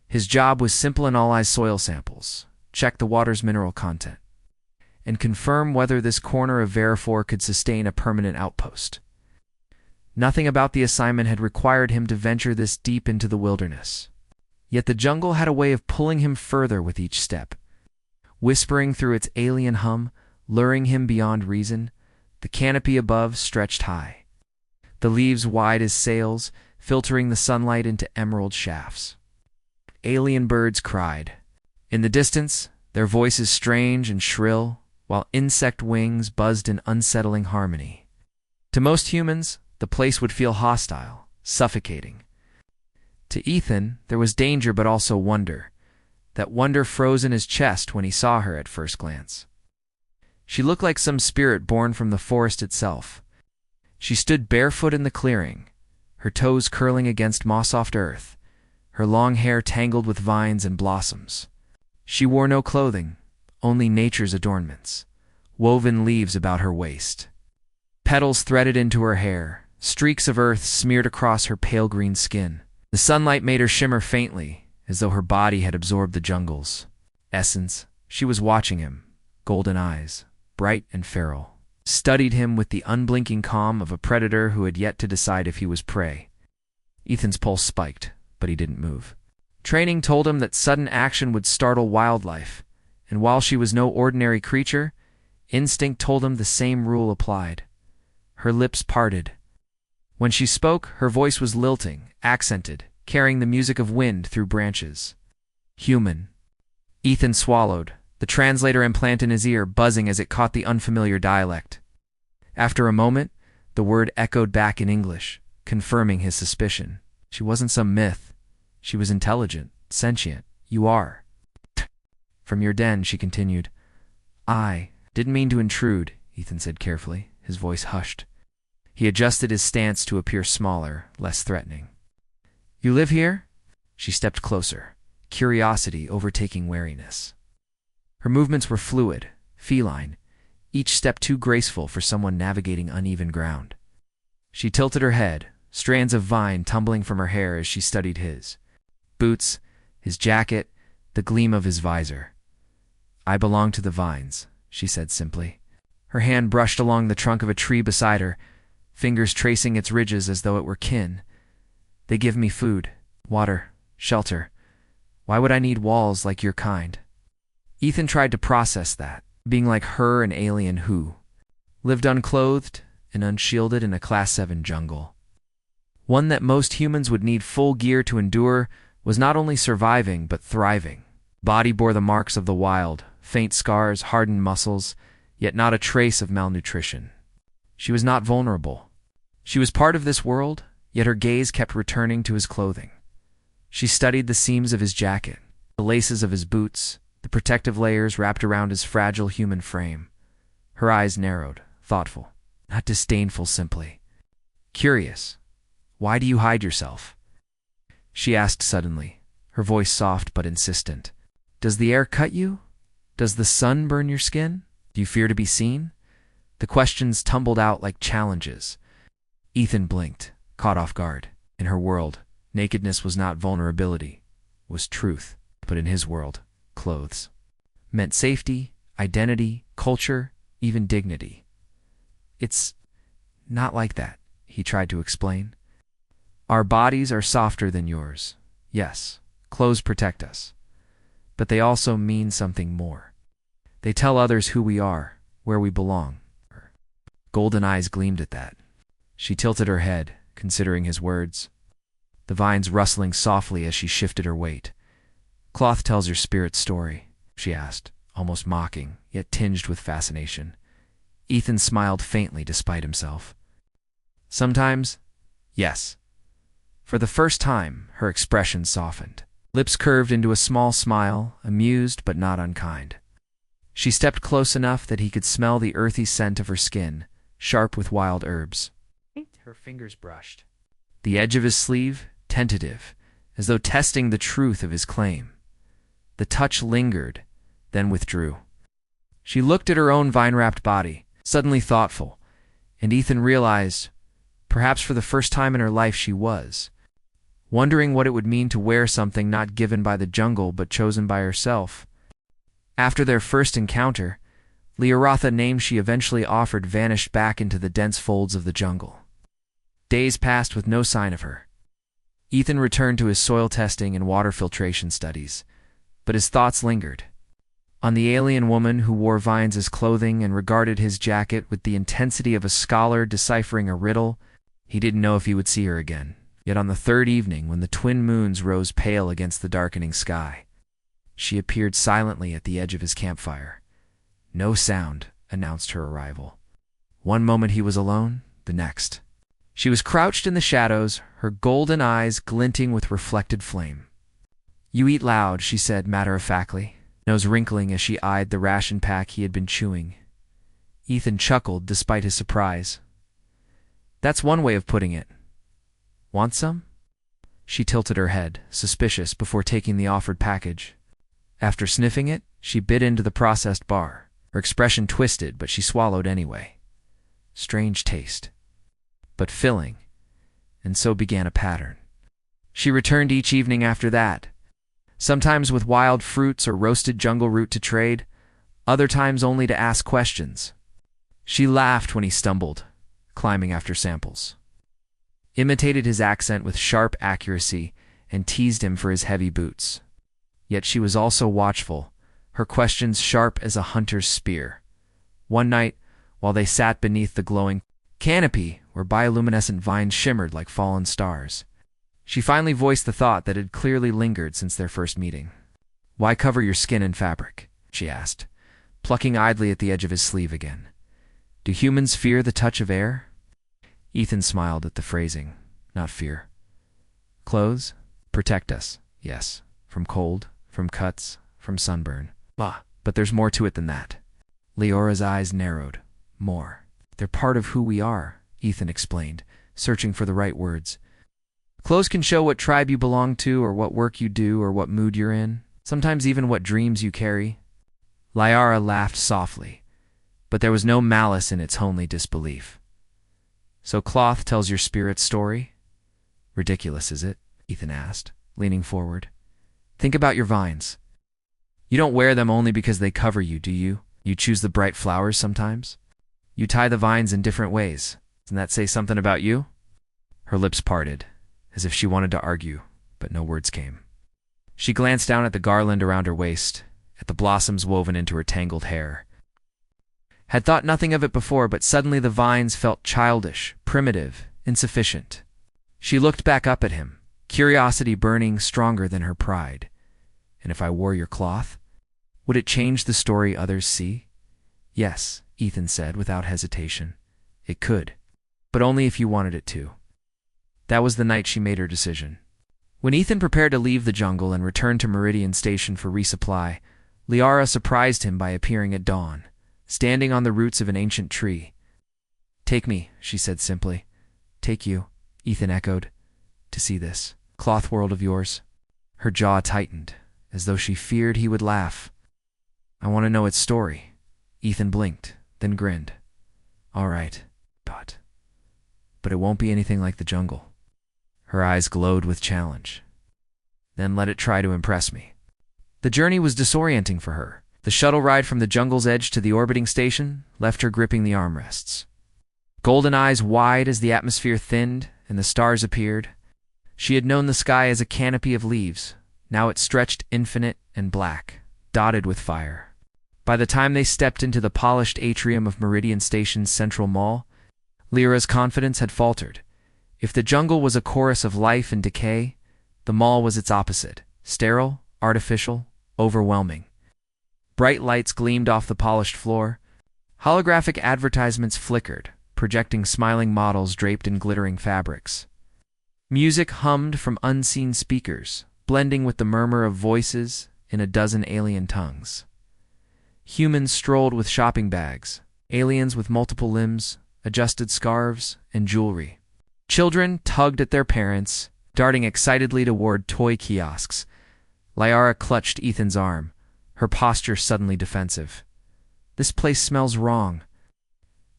His job was simple: analyze soil samples, check the water's mineral content, and confirm whether this corner of Verifor could sustain a permanent outpost. Nothing about the assignment had required him to venture this deep into the wilderness. Yet the jungle had a way of pulling him further with each step, whispering through its alien hum, luring him beyond reason. The canopy above stretched high, the leaves wide as sails, filtering the sunlight into emerald shafts. Alien birds cried. In the distance, their voices strange and shrill, while insect wings buzzed in unsettling harmony. To most humans, the place would feel hostile, suffocating. To Ethan, there was danger but also wonder, that wonder froze in his chest when he saw her at first glance. She looked like some spirit born from the forest itself. She stood barefoot in the clearing, her toes curling against moss-soft earth, her long hair tangled with vines and blossoms. She wore no clothing, only nature's adornments, woven leaves about her waist. Petals threaded into her hair, streaks of earth smeared across her pale green skin. The sunlight made her shimmer faintly, as though her body had absorbed the jungle's essence. She was watching him, golden eyes, bright and feral, studied him with the unblinking calm of a predator who had yet to decide if he was prey. Ethan's pulse spiked, but he didn't move. Training told him that sudden action would startle wildlife, and while she was no ordinary creature, instinct told him the same rule applied. Her lips parted. When she spoke, her voice was lilting, accented, carrying the music of wind through branches. Human. Ethan swallowed, the translator implant in his ear buzzing as it caught the unfamiliar dialect. After a moment, the word echoed back in English, confirming his suspicion. She wasn't some myth. She was intelligent, sentient. You are. From your den, she continued. I didn't mean to intrude, Ethan said carefully, his voice hushed. He adjusted his stance to appear smaller, less threatening. You live here? She stepped closer, curiosity overtaking wariness. Her movements were fluid, feline, each step too graceful for someone navigating uneven ground. She tilted her head, strands of vine tumbling from her hair as she studied his boots, his jacket, the gleam of his visor. I belong to the vines, she said simply. Her hand brushed along the trunk of a tree beside her, fingers tracing its ridges as though it were kin. They give me food, water, shelter. Why would I need walls like your kind? Ethan tried to process that, being like her an alien who lived unclothed and unshielded in a Class 7 jungle. One that most humans would need full gear to endure, was not only surviving but thriving. Body bore the marks of the wild, faint scars, hardened muscles, yet not a trace of malnutrition. She was not vulnerable. She was part of this world, yet her gaze kept returning to his clothing. She studied the seams of his jacket, the laces of his boots, the protective layers wrapped around his fragile human frame. Her eyes narrowed, thoughtful, not disdainful simply. Curious. Why do you hide yourself? She asked suddenly, her voice soft but insistent. Does the air cut you? Does the sun burn your skin? Do you fear to be seen? The questions tumbled out like challenges. Ethan blinked, caught off guard. In her world, nakedness was not vulnerability, was truth. But in his world, clothes meant safety, identity, culture, even dignity. It's not like that, he tried to explain. Our bodies are softer than yours. Yes, clothes protect us. But they also mean something more. They tell others who we are, where we belong. Her golden eyes gleamed at that. She tilted her head, considering his words, the vines rustling softly as she shifted her weight. Cloth tells your spirit's story, she asked, almost mocking, yet tinged with fascination. Ethan smiled faintly despite himself. Sometimes, yes. For the first time, her expression softened. Lips curved into a small smile, amused but not unkind. She stepped close enough that he could smell the earthy scent of her skin, sharp with wild herbs. Her fingers brushed the edge of his sleeve, tentative, as though testing the truth of his claim. The touch lingered, then withdrew. She looked at her own vine-wrapped body, suddenly thoughtful, and Ethan realized, perhaps for the first time in her life she was, wondering what it would mean to wear something not given by the jungle but chosen by herself. After their first encounter, Leoratha, name she eventually offered, vanished back into the dense folds of the jungle. Days passed with no sign of her. Ethan returned to his soil testing and water filtration studies, but his thoughts lingered. On the alien woman who wore vines as clothing and regarded his jacket with the intensity of a scholar deciphering a riddle, he didn't know if he would see her again. Yet on the third evening, when the twin moons rose pale against the darkening sky, she appeared silently at the edge of his campfire. No sound announced her arrival. One moment he was alone, the next she was crouched in the shadows, her golden eyes glinting with reflected flame. "You eat loud," she said matter-of-factly, nose wrinkling as she eyed the ration pack he had been chewing. Ethan chuckled despite his surprise. "That's one way of putting it. Want some?" She tilted her head, suspicious, before taking the offered package. After sniffing it, she bit into the processed bar. Her expression twisted, but she swallowed anyway. Strange taste, but filling, and so began a pattern. She returned each evening after that, sometimes with wild fruits or roasted jungle root to trade, other times only to ask questions. She laughed when he stumbled, climbing after samples, imitated his accent with sharp accuracy, and teased him for his heavy boots. Yet she was also watchful, her questions sharp as a hunter's spear. One night, while they sat beneath the glowing canopy where bioluminescent vines shimmered like fallen stars, she finally voiced the thought that had clearly lingered since their first meeting. "Why cover your skin in fabric?" she asked, plucking idly at the edge of his sleeve again. "Do humans fear the touch of air?" Ethan smiled at the phrasing, not fear. "Clothes protect us, yes, from cold, from cuts, from sunburn. But there's more to it than that." Leora's eyes narrowed. "More. They're part of who we are," Ethan explained, searching for the right words. "Clothes can show what tribe you belong to, or what work you do, or what mood you're in, sometimes even what dreams you carry." Liara laughed softly, but there was no malice in its homely disbelief. "So cloth tells your spirit's story?" "Ridiculous, is it?" Ethan asked, leaning forward. "Think about your vines. You don't wear them only because they cover you, do you? You choose the bright flowers sometimes. You tie the vines in different ways. Doesn't that say something about you?" Her lips parted, as if she wanted to argue, but no words came. She glanced down at the garland around her waist, at the blossoms woven into her tangled hair. Had thought nothing of it before, but suddenly the vines felt childish, primitive, insufficient. She looked back up at him, curiosity burning stronger than her pride. "And if I wore your cloth, would it change the story others see?" "Yes," Ethan said without hesitation. "It could, but only if you wanted it to." That was the night she made her decision. When Ethan prepared to leave the jungle and return to Meridian Station for resupply, Liara surprised him by appearing at dawn, standing on the roots of an ancient tree. "Take me," she said simply. "Take you," Ethan echoed, "to see this cloth world of yours." Her jaw tightened, as though she feared he would laugh. "I want to know its story." Ethan blinked, then grinned. "All right, but it won't be anything like the jungle." Her eyes glowed with challenge. "Then let it try to impress me." The journey was disorienting for her. The shuttle ride from the jungle's edge to the orbiting station left her gripping the armrests. Golden eyes wide as the atmosphere thinned and the stars appeared. She had known the sky as a canopy of leaves. Now it stretched infinite and black, dotted with fire. By the time they stepped into the polished atrium of Meridian Station's central mall, Lyra's confidence had faltered. If the jungle was a chorus of life and decay, the mall was its opposite: sterile, artificial, overwhelming. Bright lights gleamed off the polished floor. Holographic advertisements flickered, projecting smiling models draped in glittering fabrics. Music hummed from unseen speakers, blending with the murmur of voices in a dozen alien tongues. Humans strolled with shopping bags, aliens with multiple limbs, adjusted scarves, and jewelry. Children tugged at their parents, darting excitedly toward toy kiosks. Liara clutched Ethan's arm, her posture suddenly defensive. "This place smells wrong."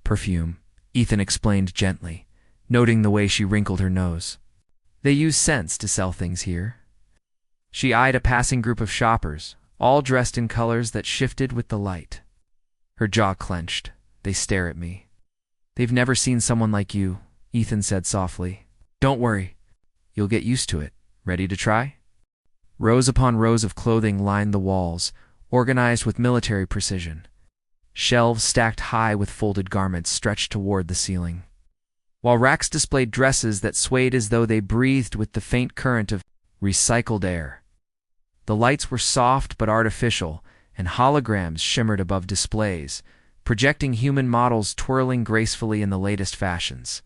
"Perfume," Ethan explained gently, noting the way she wrinkled her nose. They use sense to sell things here. She eyed a passing group of shoppers, all dressed in colors that shifted with the light. Her jaw clenched. They stare at me. They've never seen someone like you, Ethan said softly. Don't worry. You'll get used to it. Ready to try? Rows upon rows of clothing lined the walls, organized with military precision. Shelves stacked high with folded garments stretched toward the ceiling, while racks displayed dresses that swayed as though they breathed with the faint current of recycled air. The lights were soft but artificial, and holograms shimmered above displays, projecting human models twirling gracefully in the latest fashions.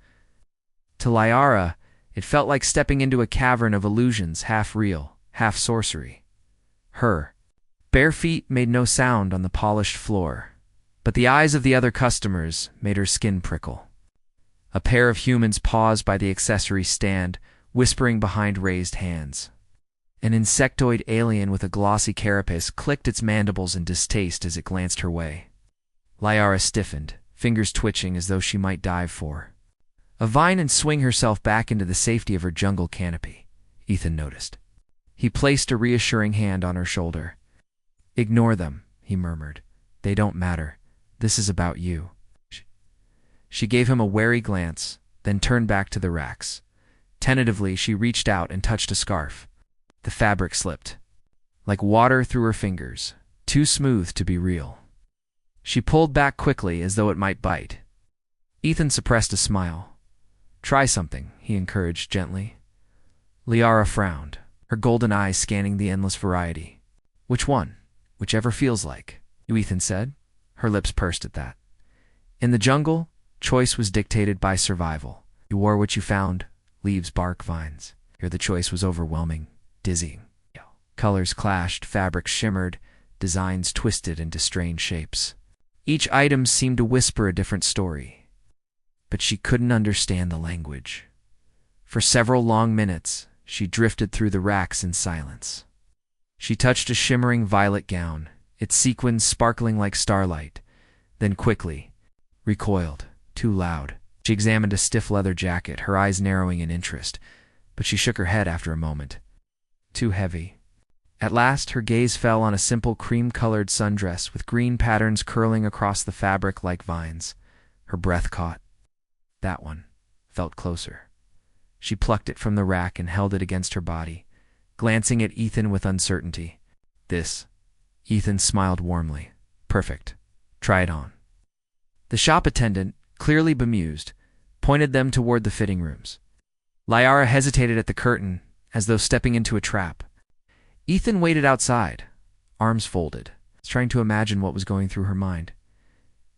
To Liara, it felt like stepping into a cavern of illusions, half real, half sorcery. Her bare feet made no sound on the polished floor, but the eyes of the other customers made her skin prickle. A pair of humans paused by the accessory stand, whispering behind raised hands. An insectoid alien with a glossy carapace clicked its mandibles in distaste as it glanced her way. Liara stiffened, fingers twitching as though she might dive for a vine and swing herself back into the safety of her jungle canopy, Ethan noticed. He placed a reassuring hand on her shoulder. Ignore them, he murmured. They don't matter. This is about you. She gave him a wary glance, then turned back to the racks. Tentatively, she reached out and touched a scarf. The fabric slipped, like water through her fingers, too smooth to be real. She pulled back quickly as though it might bite. Ethan suppressed a smile. Try something, he encouraged gently. Liara frowned, her golden eyes scanning the endless variety. Which one? Whichever feels like, Ethan said. Her lips pursed at that. In the jungle, choice was dictated by survival. You wore what you found, leaves, bark, vines. Here the choice was overwhelming, dizzying. Colors clashed, fabrics shimmered, designs twisted into strange shapes. Each item seemed to whisper a different story, but she couldn't understand the language. For several long minutes, she drifted through the racks in silence. She touched a shimmering violet gown, its sequins sparkling like starlight, then quickly recoiled, too loud. She examined a stiff leather jacket, her eyes narrowing in interest, but she shook her head after a moment. Too heavy. At last, her gaze fell on a simple cream-colored sundress with green patterns curling across the fabric like vines. Her breath caught. That one felt closer. She plucked it from the rack and held it against her body, glancing at Ethan with uncertainty. This. Ethan smiled warmly. Perfect. Try it on. The shop attendant, clearly bemused, pointed them toward the fitting rooms. Liara hesitated at the curtain, as though stepping into a trap. Ethan waited outside, arms folded, trying to imagine what was going through her mind.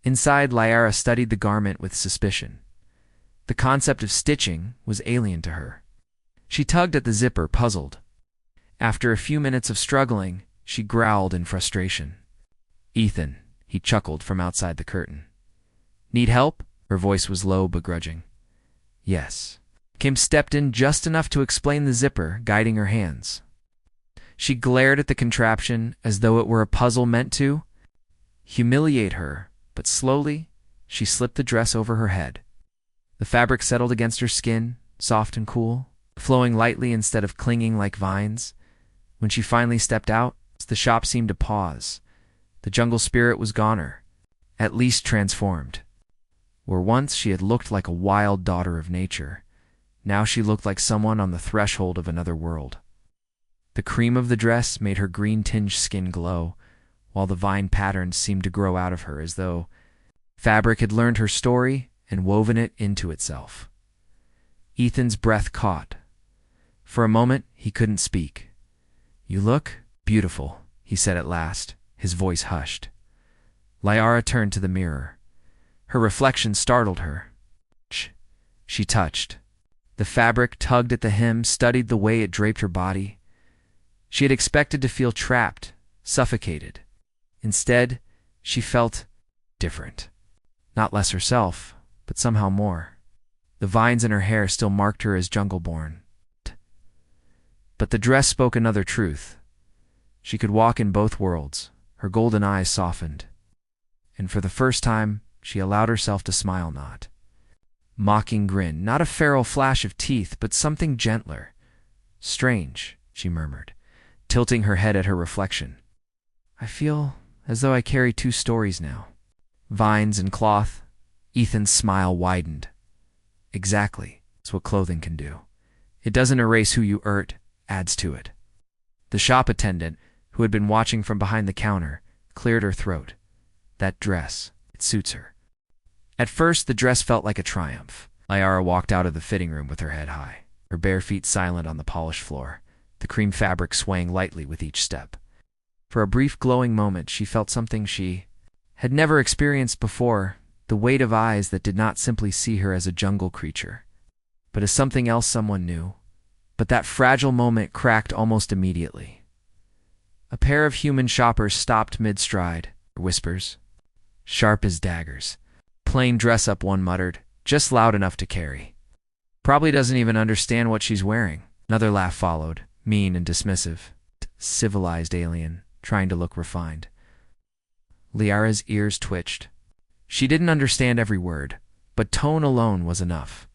Inside, Liara studied the garment with suspicion. The concept of stitching was alien to her. She tugged at the zipper, puzzled. After a few minutes of struggling, she growled in frustration. Ethan, he chuckled from outside the curtain. Need help? Her voice was low, begrudging. Yes. Kim stepped in just enough to explain the zipper, guiding her hands. She glared at the contraption as though it were a puzzle meant to humiliate her, but slowly, she slipped the dress over her head. The fabric settled against her skin, soft and cool, flowing lightly instead of clinging like vines. When she finally stepped out, the shop seemed to pause. The jungle spirit was goner, at least transformed. Where once she had looked like a wild daughter of nature, now she looked like someone on the threshold of another world. The cream of the dress made her green-tinged skin glow, while the vine patterns seemed to grow out of her as though fabric had learned her story and woven it into itself. Ethan's breath caught. For a moment, he couldn't speak. You look beautiful, he said at last, his voice hushed. Liara turned to the mirror. Her reflection startled her. She touched. The fabric tugged at the hem, studied the way it draped her body. She had expected to feel trapped, suffocated. Instead, she felt different. Not less herself, but somehow more. The vines in her hair still marked her as jungle-born. But the dress spoke another truth. She could walk in both worlds. Her golden eyes softened. And for the first time, she allowed herself to smile not. mocking grin, not a feral flash of teeth, but something gentler. Strange, she murmured, tilting her head at her reflection. I feel as though I carry two stories now. Vines and cloth. Ethan's smile widened. Exactly, that's what clothing can do. It doesn't erase who you adds to it. The shop attendant, who had been watching from behind the counter, cleared her throat. That dress, it suits her. At first, the dress felt like a triumph. Liara walked out of the fitting room with her head high, her bare feet silent on the polished floor, the cream fabric swaying lightly with each step. For a brief glowing moment, she felt something she had never experienced before, the weight of eyes that did not simply see her as a jungle creature, but as something else someone knew. But that fragile moment cracked almost immediately. A pair of human shoppers stopped mid-stride, whispers, sharp as daggers. Plain dress-up, one muttered, just loud enough to carry. Probably doesn't even understand what she's wearing. Another laugh followed, mean and dismissive. Civilized alien, trying to look refined. Liara's ears twitched. She didn't understand every word, but tone alone was enough.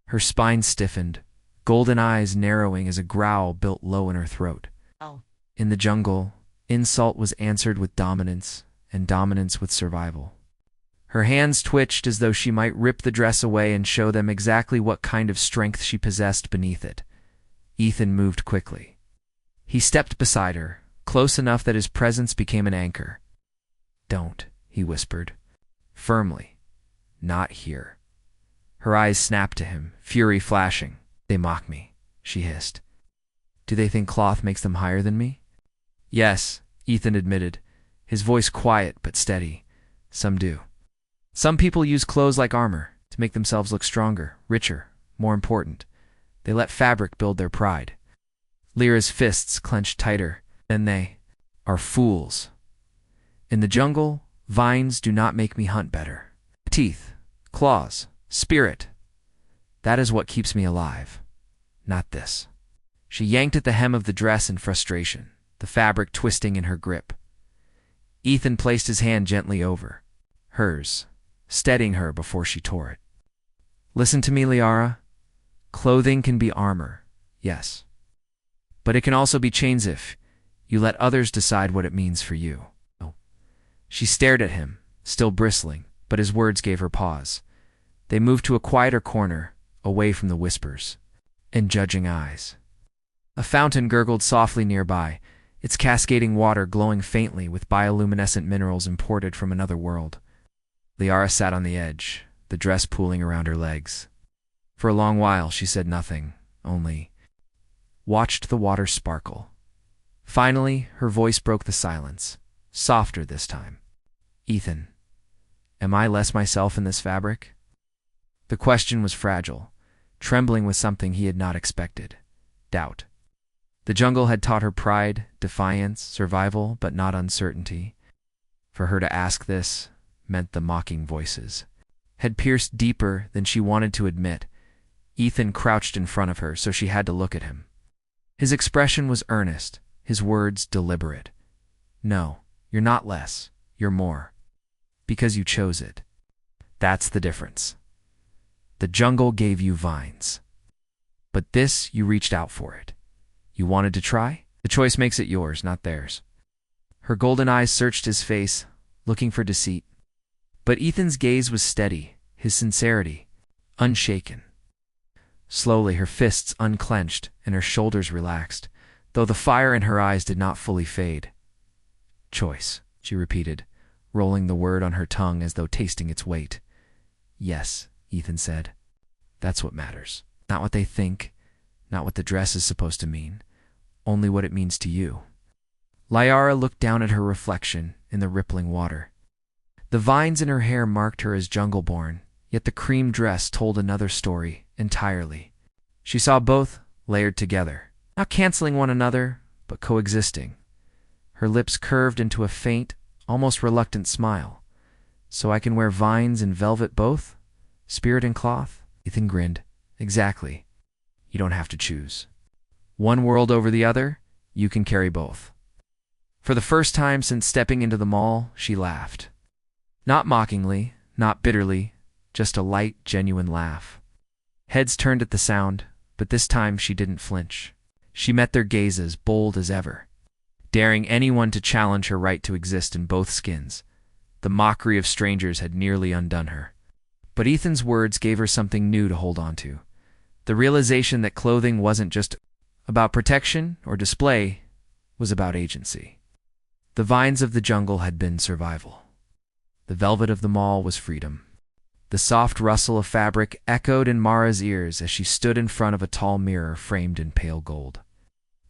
Her spine stiffened, golden eyes narrowing as a growl built low in her throat. Oh. In the jungle, insult was answered with dominance, and dominance with survival. Her hands twitched as though she might rip the dress away and show them exactly what kind of strength she possessed beneath it. Ethan moved quickly. He stepped beside her, close enough that his presence became an anchor. Don't, he whispered. Firmly. Not here. Her eyes snapped to him, fury flashing. They mock me, she hissed. Do they think cloth makes them higher than me? Yes, Ethan admitted, his voice quiet but steady. Some do. Some people use clothes like armor to make themselves look stronger, richer, more important. They let fabric build their pride. Lyra's fists clenched tighter. Then they are fools. In the jungle, vines do not make me hunt better. Teeth, claws, spirit. That is what keeps me alive. Not this. She yanked at the hem of the dress in frustration, the fabric twisting in her grip. Ethan placed his hand gently over hers, steadying her before she tore it. Listen to me, Liara. Clothing can be armor, yes. But it can also be chains if you let others decide what it means for you. She stared at him, still bristling, but his words gave her pause. They moved to a quieter corner, away from the whispers and judging eyes. A fountain gurgled softly nearby, its cascading water glowing faintly with bioluminescent minerals imported from another world. Liara sat on the edge, the dress pooling around her legs. For a long while she said nothing, only watched the water sparkle. Finally, her voice broke the silence, softer this time. Ethan, am I less myself in this fabric? The question was fragile, trembling with something he had not expected. Doubt. The jungle had taught her pride, defiance, survival, but not uncertainty. For her to ask this meant the mocking voices had pierced deeper than she wanted to admit. Ethan crouched in front of her, so she had to look at him. His expression was earnest, his words deliberate. No, you're not less, you're more. Because you chose it. That's the difference. The jungle gave you vines. But this, you reached out for it. You wanted to try? The choice makes it yours, not theirs. Her golden eyes searched his face, looking for deceit. But Ethan's gaze was steady, his sincerity unshaken. Slowly, her fists unclenched and her shoulders relaxed, though the fire in her eyes did not fully fade. Choice, she repeated, rolling the word on her tongue as though tasting its weight. Yes, Ethan said. That's what matters. Not what they think, not what the dress is supposed to mean, only what it means to you. Liara looked down at her reflection in the rippling water. The vines in her hair marked her as jungle-born, yet the cream dress told another story entirely. She saw both layered together, not canceling one another, but coexisting. Her lips curved into a faint, almost reluctant smile. So I can wear vines and velvet both? Spirit and cloth? Ethan grinned. Exactly. You don't have to choose. One world over the other, you can carry both. For the first time since stepping into the mall, she laughed. Not mockingly, not bitterly, just a light, genuine laugh. Heads turned at the sound, but this time she didn't flinch. She met their gazes, bold as ever, daring anyone to challenge her right to exist in both skins. The mockery of strangers had nearly undone her. But Ethan's words gave her something new to hold on to. The realization that clothing wasn't just about protection or display, was about agency. The vines of the jungle had been survival. The velvet of the mall was freedom. The soft rustle of fabric echoed in Mara's ears as she stood in front of a tall mirror framed in pale gold.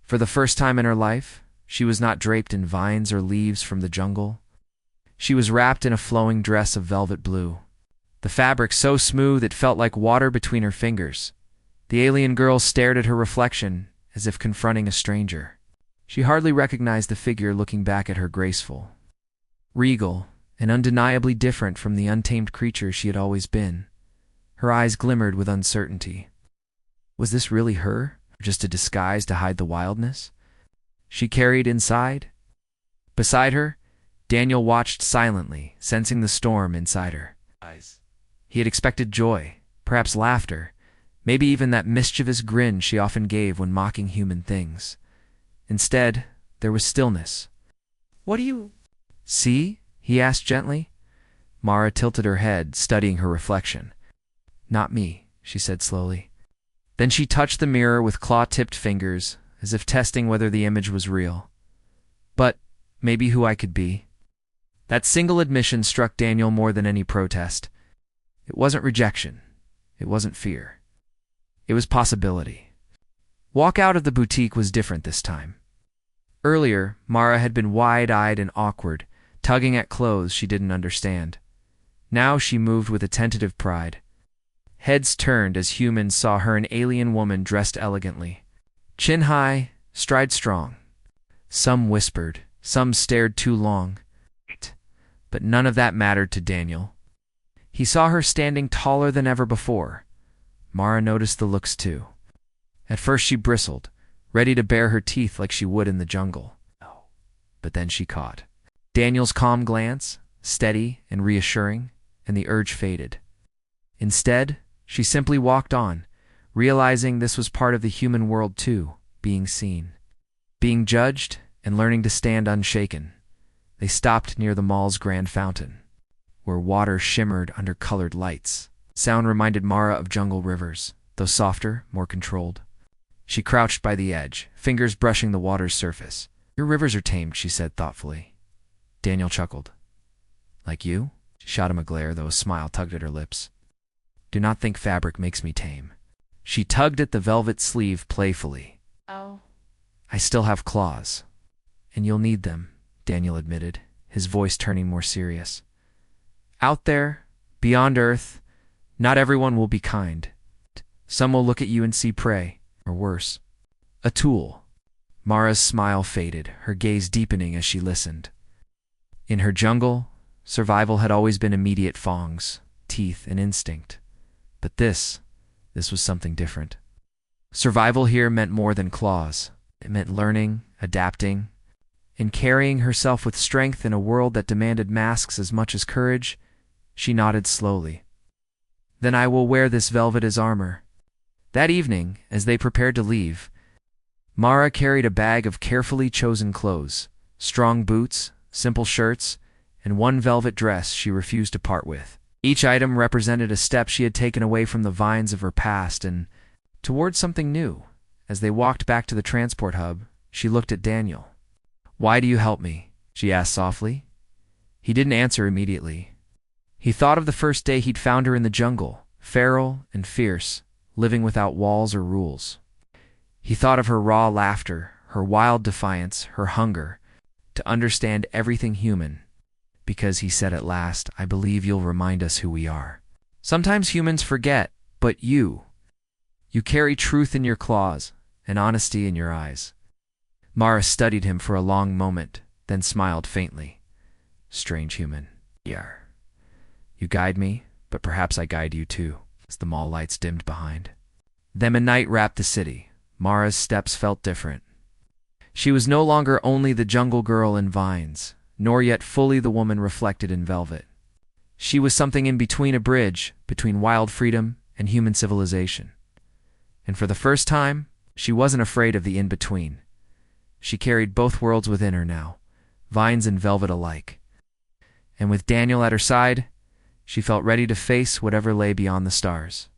For the first time in her life, she was not draped in vines or leaves from the jungle. She was wrapped in a flowing dress of velvet blue, the fabric so smooth it felt like water between her fingers. The alien girl stared at her reflection as if confronting a stranger. She hardly recognized the figure looking back at her, graceful, regal, and undeniably different from the untamed creature she had always been. Her eyes glimmered with uncertainty. Was this really her, or just a disguise to hide the wildness she carried inside? Beside her, Daniel watched silently, sensing the storm inside her eyes. He had expected joy, perhaps laughter, maybe even that mischievous grin she often gave when mocking human things. Instead, there was stillness. "What do you see?" he asked gently. Mara tilted her head, studying her reflection. "Not me," she said slowly. Then she touched the mirror with claw-tipped fingers, as if testing whether the image was real. "But maybe who I could be." That single admission struck Daniel more than any protest. It wasn't rejection. It wasn't fear. It was possibility. Walk out of the boutique was different this time. Earlier, Mara had been wide-eyed and awkward, tugging at clothes she didn't understand. Now she moved with a tentative pride. Heads turned as humans saw her, an alien woman dressed elegantly. Chin high, stride strong. Some whispered, some stared too long. But none of that mattered to Daniel. He saw her standing taller than ever before. Mara noticed the looks too. At first she bristled, ready to bare her teeth like she would in the jungle. But then she caught Daniel's calm glance, steady and reassuring, and the urge faded. Instead, she simply walked on, realizing this was part of the human world too, being seen, being judged, and learning to stand unshaken. They stopped near the mall's grand fountain, where water shimmered under colored lights. Sound reminded Mara of jungle rivers, though softer, more controlled. She crouched by the edge, fingers brushing the water's surface. "Your rivers are tamed," she said thoughtfully. Daniel chuckled. "Like you?" She shot him a glare, though a smile tugged at her lips. "Do not think fabric makes me tame." She tugged at the velvet sleeve playfully. "Oh." "I still have claws. And you'll need them," Daniel admitted, his voice turning more serious. "Out there, beyond Earth, not everyone will be kind. Some will look at you and see prey, or worse, a tool." Mara's smile faded, her gaze deepening as she listened. In her jungle, survival had always been immediate: fangs, teeth, and instinct. But this was something different. Survival here meant more than claws. It meant learning, adapting, and carrying herself with strength in a world that demanded masks as much as courage. She nodded slowly. "Then I will wear this velvet as armor." That evening, as they prepared to leave, Mara carried a bag of carefully chosen clothes, strong boots, simple shirts, and one velvet dress she refused to part with. Each item represented a step she had taken away from the vines of her past and towards something new. As they walked back to the transport hub, she looked at Daniel. "Why do you help me?" she asked softly. He didn't answer immediately. He thought of the first day he'd found her in the jungle, feral and fierce, living without walls or rules. He thought of her raw laughter, her wild defiance, her hunger to understand everything human. Because he said at last, "I believe you'll remind us who we are." Sometimes humans forget, but you carry truth in your claws and honesty in your eyes. Mara studied him for a long moment, then smiled faintly. "Strange human. Yeah. You guide me, but perhaps I guide you too," as the mall lights dimmed behind them and night wrapped the city. Mara's steps felt different. She was no longer only the jungle girl in vines, nor yet fully the woman reflected in velvet. She was something in between, a bridge between wild freedom and human civilization. And for the first time, she wasn't afraid of the in-between. She carried both worlds within her now, vines and velvet alike. And with Daniel at her side, she felt ready to face whatever lay beyond the stars.